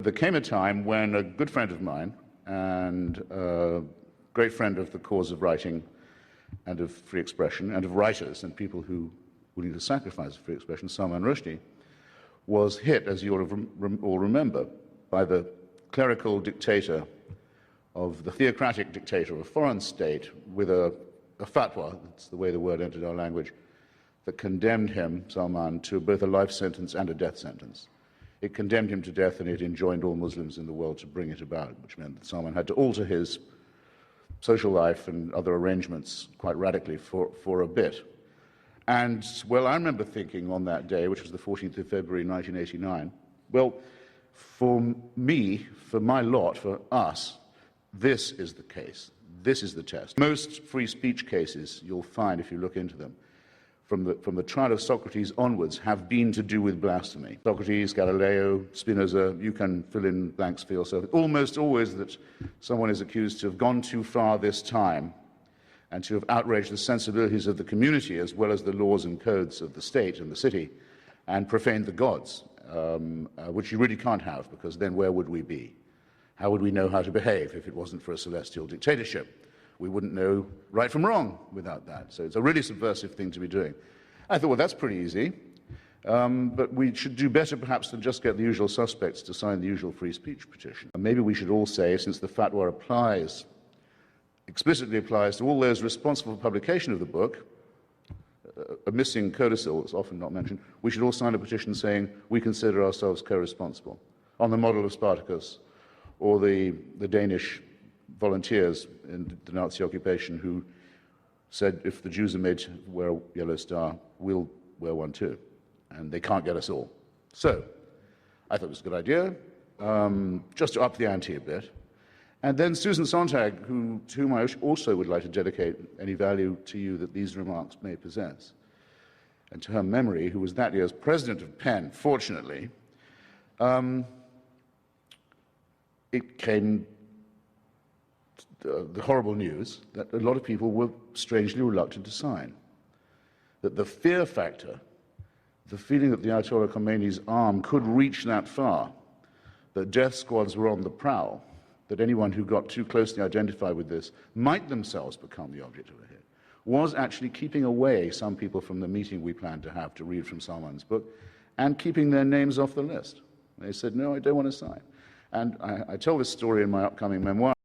There came a time when a good friend of mine and a great friend of the cause of writing and of free expression and of writers and people who willing to sacrifice free expression, Salman Rushdie, was hit, as you all remember, by the clerical dictator of the theocratic dictator of a foreign state with a fatwa, that's the way the word entered our language, that condemned him, Salman, to both a life sentence and a death sentence. It condemned him to death, and it enjoined all Muslims in the world to bring it about, which meant that Salman had to alter his social life and other arrangements quite radically for a bit. And, well, I remember thinking on that day, which was the 14th of February 1989, well, for me, for my lot, for us, this is the case. This is the test. Most free speech cases, you'll find if you look into them, from the trial of Socrates onwards, have been to do with blasphemy. Socrates, Galileo, Spinoza, you can fill in blanks for yourself. Almost always that someone is accused to have gone too far this time and to have outraged the sensibilities of the community as well as the laws and codes of the state and the city and profaned the gods, which you really can't have, because then where would we be? How would we know how to behave if it wasn't for a celestial dictatorship? We wouldn't know right from wrong without that. So it's a really subversive thing to be doing. I thought, well, that's pretty easy. But we should do better, perhaps, than just get the usual suspects to sign the usual free speech petition. And maybe we should all say, since the fatwa explicitly applies to all those responsible for publication of the book, a missing codicil that's often not mentioned, we should all sign a petition saying we consider ourselves co-responsible, on the model of Spartacus or the Danish volunteers in the Nazi occupation who said, if the Jews are made to wear a yellow star, we'll wear one too, and they can't get us all. So I thought it was a good idea, just to up the ante a bit. And then Susan Sontag, to whom I also would like to dedicate any value to you that these remarks may possess, and to her memory, who was that year's president of PEN, fortunately, it came the horrible news that a lot of people were strangely reluctant to sign. That the fear factor, the feeling that the Ayatollah Khomeini's arm could reach that far, that death squads were on the prowl, that anyone who got too closely identified with this might themselves become the object of a hit, was actually keeping away some people from the meeting we planned to have to read from Salman's book and keeping their names off the list. They said, no, I don't want to sign. And I tell this story in my upcoming memoir.